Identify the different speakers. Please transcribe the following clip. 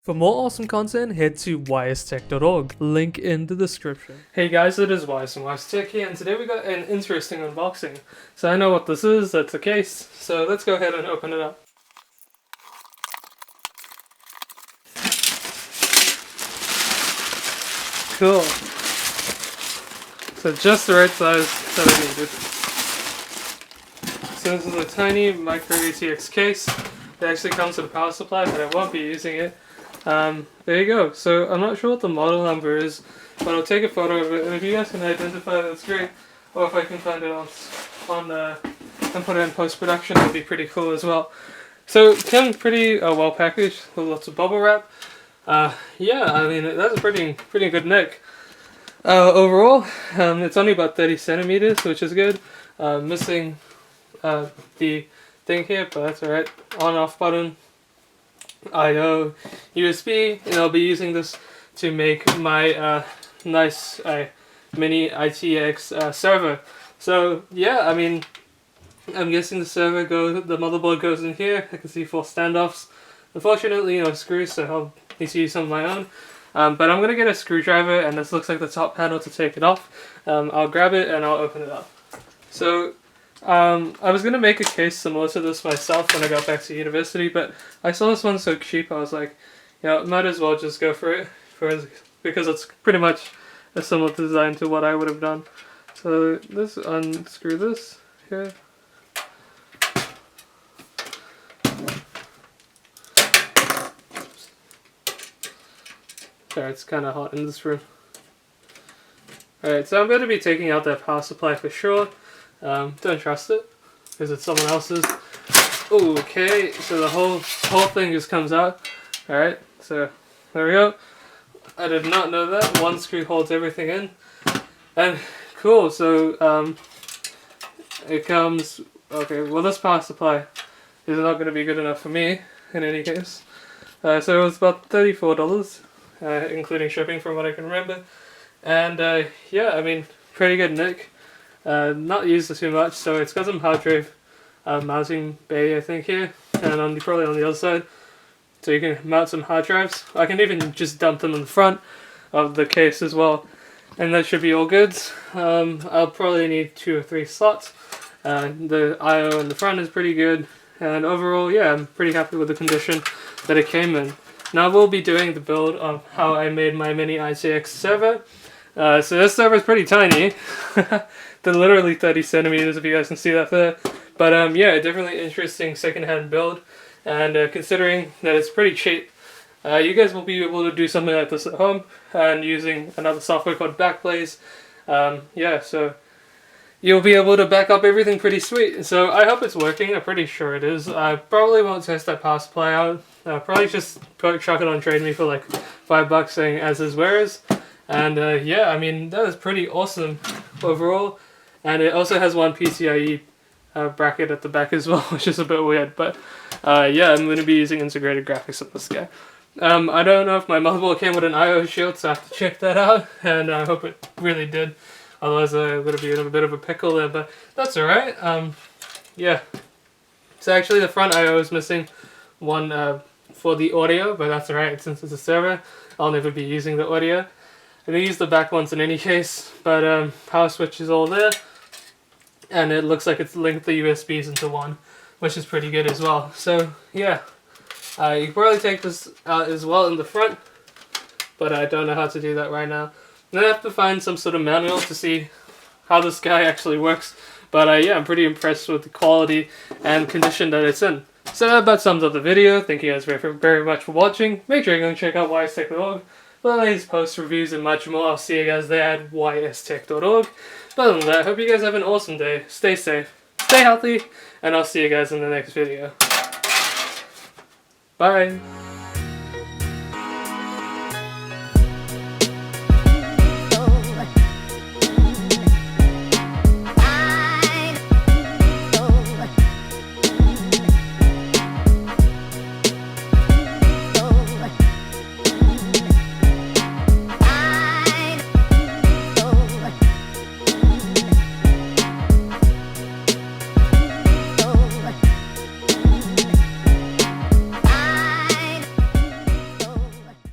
Speaker 1: For more awesome content, head to ystech.org, link in the description. Hey guys, it is Wise from Tech here, and today we got an interesting unboxing. So I know what this is, that's a case, so let's go ahead and open it up. Cool. So just the right size that I needed. So this is a tiny Micro ITX case. It actually comes with a power supply, but I won't be using it. There you go. So I'm not sure what the model number is, but I'll take a photo of it, and if you guys can identify it, that's great. Or if I can find it on and put it in post-production, that'd be pretty cool as well. So it comes pretty well packaged with lots of bubble wrap. Yeah, I mean that's a pretty good nick. Overall, it's only about 30 centimeters, which is good. Missing the thing here, but that's alright. On/off button. I/O USB, and I'll be using this to make my nice Mini ITX server. So yeah, I mean, I'm guessing the motherboard goes in here. I can see 4 standoffs. Unfortunately, no screws, so I'll need to use some of my own. But I'm gonna get a screwdriver, and this looks like the top panel to take it off. I'll grab it and I'll open it up. So I was gonna make a case similar to this myself when I got back to university, but I saw this one so cheap, I was like, yeah, might as well just go for it, because it's pretty much a similar design to what I would have done. So let's unscrew this here. Sorry, it's kind of hot in this room. Alright, so I'm going to be taking out that power supply for sure. Don't trust it, because it's someone else's. Okay, so the whole thing just comes out. Alright, so there we go. I did not know that. One screw holds everything in. And cool, so it comes... Okay, well this power supply is not going to be good enough for me, in any case. So it was about $34, including shipping from what I can remember. And yeah, I mean, pretty good nick. Not used too much, so it's got some hard drive mounting bay, I think, here, and probably on the other side, so you can mount some hard drives. I can even just dump them in the front of the case as well, and that should be all good. I'll probably need 2 or 3 slots. The I/O in the front is pretty good, and overall, yeah, I'm pretty happy with the condition that it came in. Now we'll be doing the build of how I made my Mini ITX server. So this server is pretty tiny. They're literally 30 centimeters, if you guys can see that there. But yeah, definitely interesting second-hand build. And considering that it's pretty cheap, you guys will be able to do something like this at home, and using another software called Backblaze. Yeah, so you'll be able to back up everything pretty sweet. So I hope it's working. I'm pretty sure it is. I probably won't test that power supply out. Probably just chuck it on TradeMe for like $5 saying as is where is. And yeah, I mean, that is pretty awesome overall. And it also has one PCIe bracket at the back as well, which is a bit weird. But yeah, I'm going to be using integrated graphics on this guy. I don't know if my motherboard came with an I/O shield, so I have to check that out. And I hope it really did. Otherwise, I'm going to be in a bit of a pickle there. But that's alright. Yeah. So actually, the front I/O is missing one for the audio, but that's alright since it's a server. I'll never be using the audio. I'm going to use the back ones in any case, but power switch is all there, and it looks like it's linked the USBs into one, which is pretty good as well. So yeah, you can probably take this out as well in the front, but I don't know how to do that right now. I'm going to have to find some sort of manual to see how this guy actually works, but yeah, I'm pretty impressed with the quality and condition that it's in. So that about sums up the video. Thank you guys very much for watching. Make sure you go and check out ystech.org for the latest posts, reviews, and much more. I'll see you guys there at ystech.org. But other than that, I hope you guys have an awesome day. Stay safe, stay healthy, and I'll see you guys in the next video. Bye!